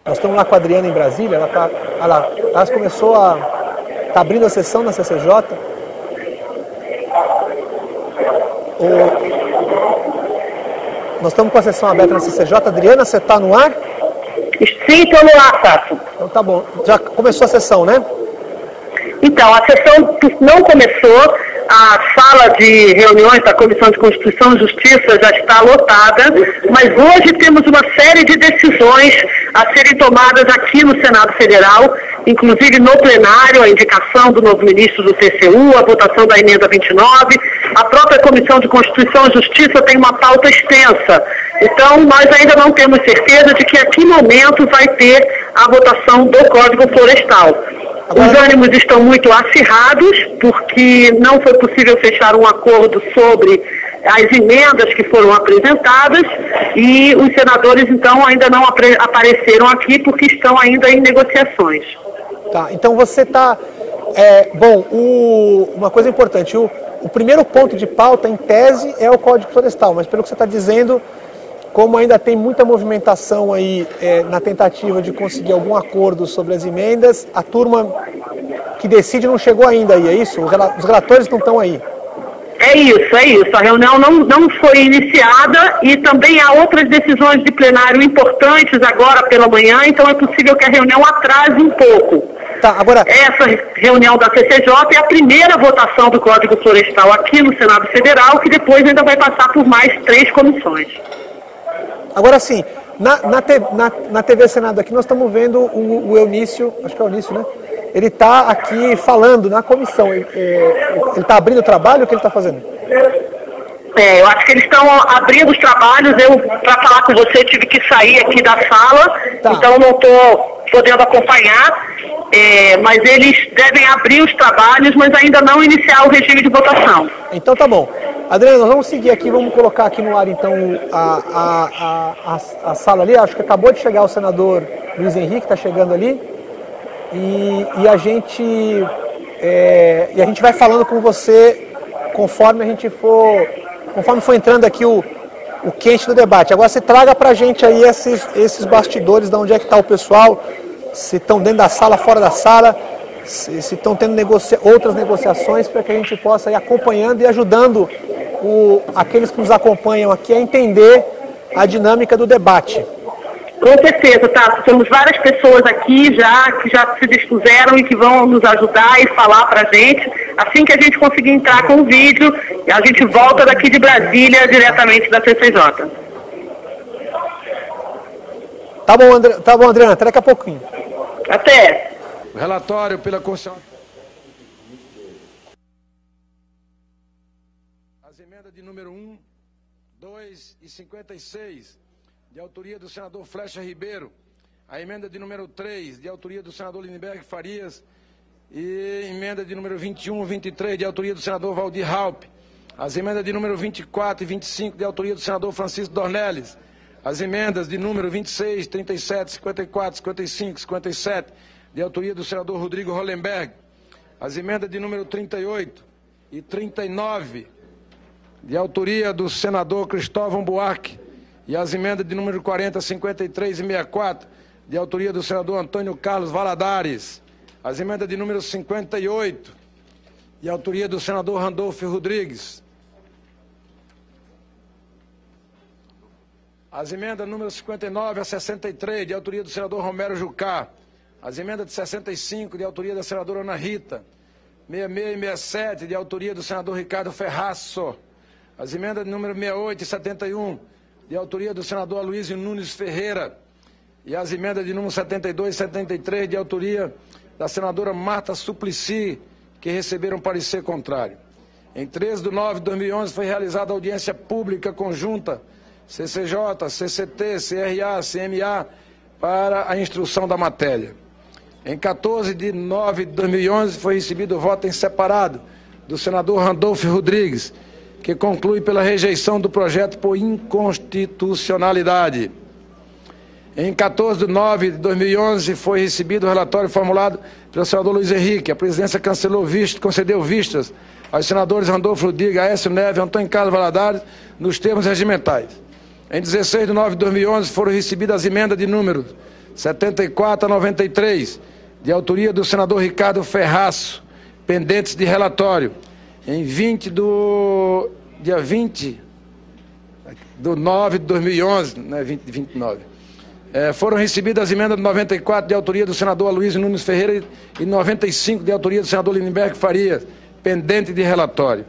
Nós estamos lá com a Adriana em Brasília, ela começou tá abrindo a sessão na CCJ. Nós estamos com a sessão aberta na CCJ. Adriana, você está no ar? Sim, estou no ar, Tasso. Então tá bom. Já começou a sessão, né? Então, a sessão não começou. A sala de reuniões da Comissão de Constituição e Justiça já está lotada, mas hoje temos uma série de decisões a serem tomadas aqui no Senado Federal, inclusive no plenário, a indicação do novo ministro do TCU, a votação da emenda 29, a própria Comissão de Constituição e Justiça tem uma pauta extensa. Então, nós ainda não temos certeza de que a que momento vai ter a votação do Código Florestal. Os ânimos estão muito acirrados, porque não foi possível fechar um acordo sobre as emendas que foram apresentadas e os senadores, então, ainda não apareceram aqui porque estão ainda em negociações. Tá, então você está... uma coisa importante, o primeiro ponto de pauta, em tese, é o Código Florestal, mas pelo que você está dizendo, como ainda tem muita movimentação aí na tentativa de conseguir algum acordo sobre as emendas, a turma que decide não chegou ainda aí, é isso? Os relatores não estão aí. É isso. A reunião não foi iniciada e também há outras decisões de plenário importantes agora pela manhã, então é possível que a reunião atrase um pouco. Tá, agora... Essa reunião da CCJ é a primeira votação do Código Florestal aqui no Senado Federal, que depois ainda vai passar por mais 3 comissões. Agora sim, na TV Senado aqui nós estamos vendo o Eunício, acho que é o Eunício, né? Ele está aqui falando na comissão, ele está abrindo o trabalho, o que ele está fazendo? Eu acho que eles estão abrindo os trabalhos, para falar com você, tive que sair aqui da sala, tá. Então não estou podendo acompanhar, mas eles devem abrir os trabalhos, mas ainda não iniciar o regime de votação. Então tá bom. Adriana, nós vamos seguir aqui, vamos colocar aqui no ar então a sala ali, acho que acabou de chegar o senador Luiz Henrique, está chegando ali, e a gente vai falando com você conforme for entrando aqui o quente do debate. Agora você traga pra gente aí esses bastidores, de onde é que está o pessoal, se estão dentro da sala, fora da sala, se estão tendo outras negociações, para que a gente possa ir acompanhando e ajudando aqueles que nos acompanham aqui a entender a dinâmica do debate. Com certeza, tá? Temos várias pessoas aqui que já se dispuseram e que vão nos ajudar e falar pra gente. Assim que a gente conseguir entrar com o vídeo, a gente volta daqui de Brasília, diretamente da CCJ. Tá bom, Adriana, até daqui a pouquinho. Até. Relatório pela Constituição. As emendas de número 1, 2 e 56, de autoria do senador Flecha Ribeiro. A emenda de número 3, de autoria do senador Lindenberg Farias. E emenda de número 21 e 23, de autoria do senador Valdir Raupp. As emendas de número 24 e 25, de autoria do senador Francisco Dornelles. As emendas de número 26, 37, 54, 55, 57, de autoria do senador Rodrigo Hollenberg. As emendas de número 38 e 39, de autoria do senador Cristóvão Buarque. E as emendas de número 40, 53 e 64, de autoria do senador Antônio Carlos Valadares. As emendas de número 58, de autoria do senador Randolfo Rodrigues. As emendas número 59 a 63, de autoria do senador Romero Jucá. As emendas de 65, de autoria da senadora Ana Rita. 66 e 67, de autoria do senador Ricardo Ferraço. As emendas de número 68 e 71, de autoria do senador Aloysio Nunes Ferreira. E as emendas de número 72 e 73, de autoria da senadora Marta Suplicy, que receberam parecer contrário. Em 13 de nove de 2011 foi realizada audiência pública conjunta CCJ, CCT, CRA, CMA para a instrução da matéria. Em 14 de nove de 2011 foi recebido o voto em separado do senador Randolfo Rodrigues, que conclui pela rejeição do projeto por inconstitucionalidade. Em 14 de nove de 2011 foi recebido o relatório formulado pelo senador Luiz Henrique. A presidência concedeu vistas aos senadores Randolfo Rodrigues, Aécio Neves e Antônio Carlos Valadares nos termos regimentais. Em 16 de nove de 2011 foram recebidas as emendas de número 74 a 93, de autoria do senador Ricardo Ferraço, pendentes de relatório. Em dia 20 de 9 de 2011, não é 29, foram recebidas as emendas de 94, de autoria do senador Aloysio Nunes Ferreira, e 95, de autoria do senador Lindenberg Farias, pendente de relatório.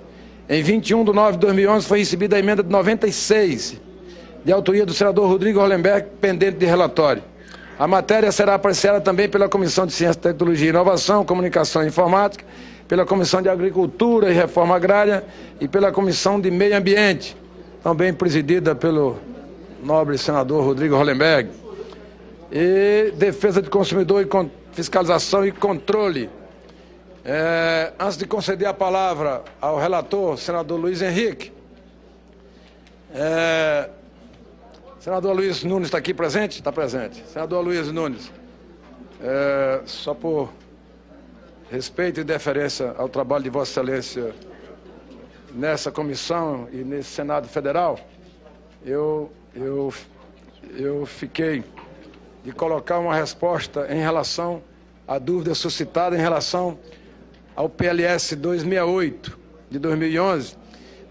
Em 21 de 9 de 2011, foi recebida a emenda de 96, de autoria do senador Rodrigo Hollenberg, pendente de relatório. A matéria será apreciada também pela Comissão de Ciência, Tecnologia e Inovação, Comunicação e Informática, pela Comissão de Agricultura e Reforma Agrária e pela Comissão de Meio Ambiente, também presidida pelo nobre senador Rodrigo Hollenberg, e Defesa do Consumidor e Fiscalização e Controle. Antes de conceder a palavra ao relator, senador Luiz Henrique, senador Aloysio Nunes está aqui presente? Está presente. Senador Aloysio Nunes, só por respeito e deferência ao trabalho de Vossa Excelência nessa comissão e nesse Senado Federal, eu fiquei de colocar uma resposta em relação à dúvida suscitada em relação ao PLS 268 de 2011,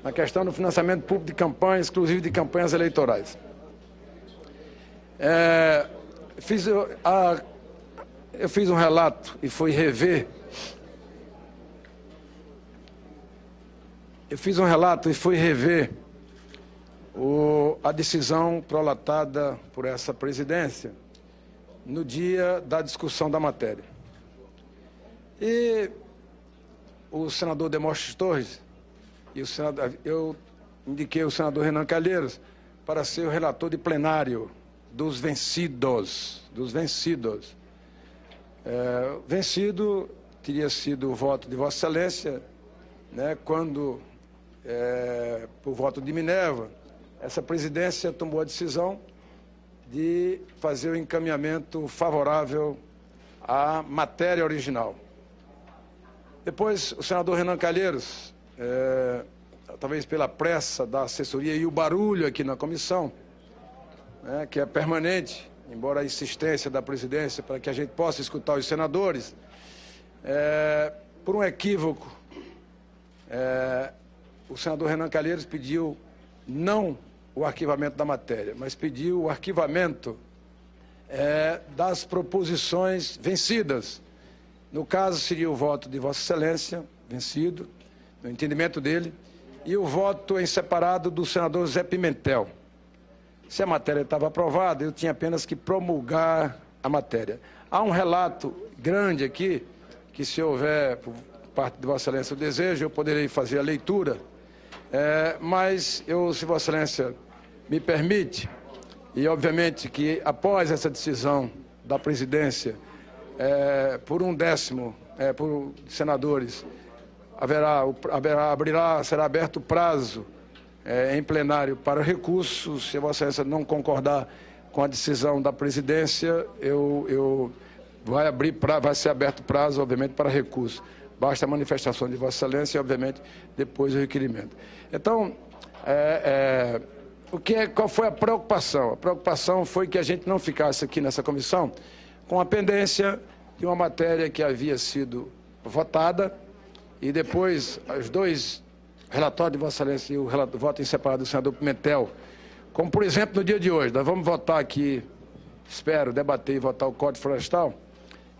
na questão do financiamento público de campanhas, exclusivo de campanhas eleitorais. Eu fiz um relato e fui rever. A decisão prolatada por essa presidência no dia da discussão da matéria. E o senador Demóstenes Torres, eu indiquei o senador Renan Calheiros para ser o relator de plenário dos vencidos. Vencido teria sido o voto de Vossa Excelência, né, quando, por voto de Minerva, essa presidência tomou a decisão de fazer o encaminhamento favorável à matéria original. Depois, o senador Renan Calheiros, talvez pela pressa da assessoria e o barulho aqui na comissão, né, que é permanente, embora a insistência da presidência para que a gente possa escutar os senadores, por um equívoco, o senador Renan Calheiros pediu não o arquivamento da matéria, mas pediu o arquivamento das proposições vencidas. No caso, seria o voto de Vossa Excelência, vencido, no entendimento dele, e o voto em separado do senador Zé Pimentel. Se a matéria estava aprovada, eu tinha apenas que promulgar a matéria. Há um relato grande aqui, que se houver, por parte de Vossa Excelência, o desejo, eu poderei fazer a leitura, mas se Vossa Excelência me permite, e obviamente que após essa decisão da presidência, por 1/10 por senadores, será aberto o prazo em plenário para recurso. Se Vossa Excelência não concordar com a decisão da presidência, vai ser aberto prazo, obviamente, para recurso. Basta a manifestação de Vossa Excelência e, obviamente, depois o requerimento. Então, qual foi a preocupação? A preocupação foi que a gente não ficasse aqui nessa comissão com a pendência de uma matéria que havia sido votada e depois os dois relatórios de Vossa Excelência e o voto em separado do senador Pimentel, como, por exemplo, no dia de hoje, nós vamos votar aqui, espero debater e votar o Código Florestal,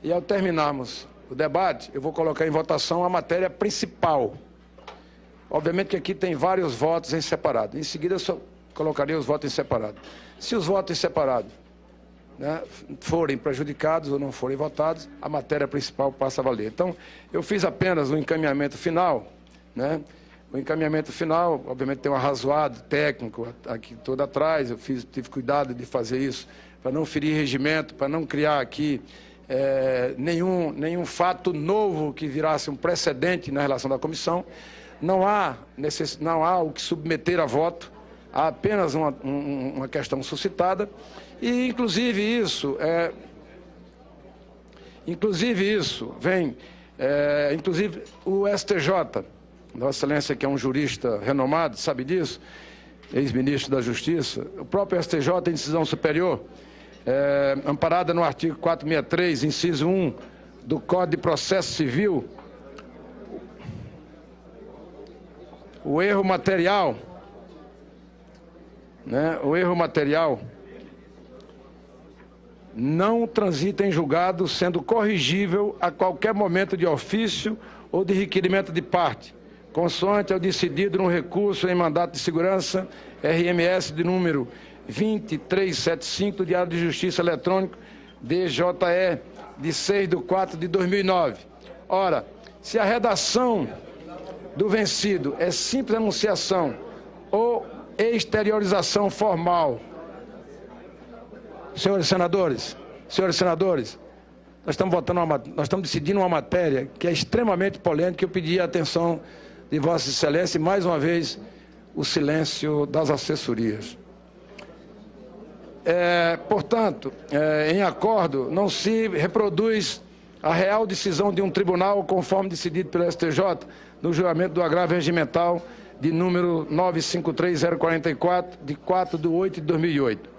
e ao terminarmos o debate, eu vou colocar em votação a matéria principal. Obviamente que aqui tem vários votos em separado. Em seguida, eu só colocaria os votos em separado. Se os votos em separado, né, forem prejudicados ou não forem votados, a matéria principal passa a valer. Então, eu fiz apenas um encaminhamento final, né? O encaminhamento final, obviamente, tem um arrazoado técnico aqui todo atrás. Eu tive cuidado de fazer isso para não ferir regimento, para não criar aqui nenhum fato novo que virasse um precedente na relação da comissão. Não há o que submeter a voto, há apenas uma questão suscitada. E, inclusive, isso vem... inclusive, o STJ, Vossa Excelência, que é um jurista renomado, sabe disso, ex-ministro da Justiça, o próprio STJ, em decisão superior, amparada no artigo 463, inciso 1 do Código de Processo Civil, o erro material, não transita em julgado, sendo corrigível a qualquer momento de ofício ou de requerimento de parte, consoante ao decidido no recurso em mandato de segurança, RMS de número 2375 do Diário de Justiça Eletrônico, DJE, de 6/4/2009. Ora, se a redação do vencido é simples anunciação ou exteriorização formal, senhores senadores, nós estamos decidindo uma matéria que é extremamente polêmica. Eu pedi a atenção de Vossa Excelência e, mais uma vez, o silêncio das assessorias. Portanto, em acordo, não se reproduz a real decisão de um tribunal, conforme decidido pelo STJ, no julgamento do agravo regimental de número 953044, de 4/8/2008.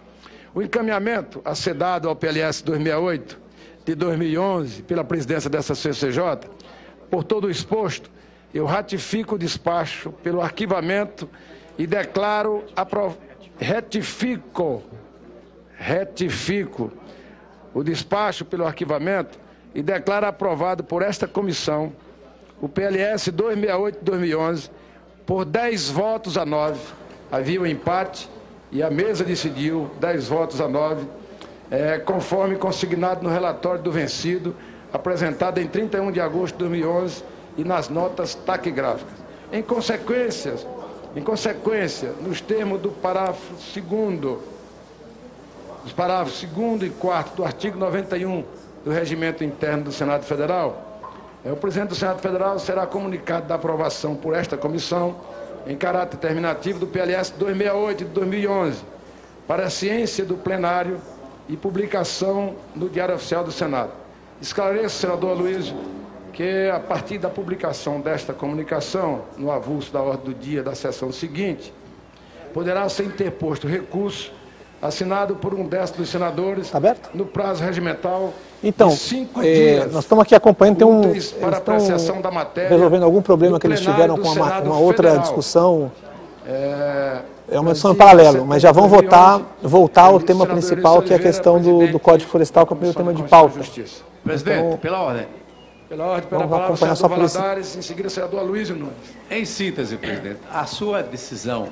O encaminhamento acedado ao PLS 268, de 2011, pela presidência dessa CCJ, por todo o exposto, eu ratifico o despacho pelo arquivamento e declaro retifico o despacho pelo arquivamento e declaro aprovado por esta comissão o PLS 268/2011 por 10 votos a 9. Havia um empate e a mesa decidiu 10 votos a 9, conforme consignado no relatório do vencido, apresentado em 31 de agosto de 2011 e nas notas taquigráficas. Em consequência, nos termos do parágrafo 2º, os parágrafos 2º e 4º do artigo 91 do Regimento Interno do Senado Federal, o presidente do Senado Federal será comunicado da aprovação por esta comissão em caráter terminativo do PLS 268 de 2011, para a ciência do plenário e publicação no Diário Oficial do Senado. Esclareço, senador Aloysio, que a partir da publicação desta comunicação, no avulso da ordem do dia da sessão seguinte, poderá ser interposto recurso assinado por 1/10 dos senadores, no prazo regimental então, de 5 dias. Nós estamos aqui acompanhando, para apreciação da matéria, resolvendo algum problema que eles tiveram com uma outra discussão. É uma discussão em paralelo, mas já vão voltar ao tema principal, que é a questão do Código Florestal, que é o primeiro tema de pauta. Presidente, então, pela ordem. Pela palavra, o senador Valadares, em seguida o senador Aloysio Nunes. Em síntese, presidente, a sua decisão,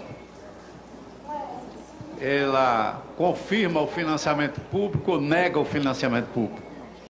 ela confirma o financiamento público ou nega o financiamento público?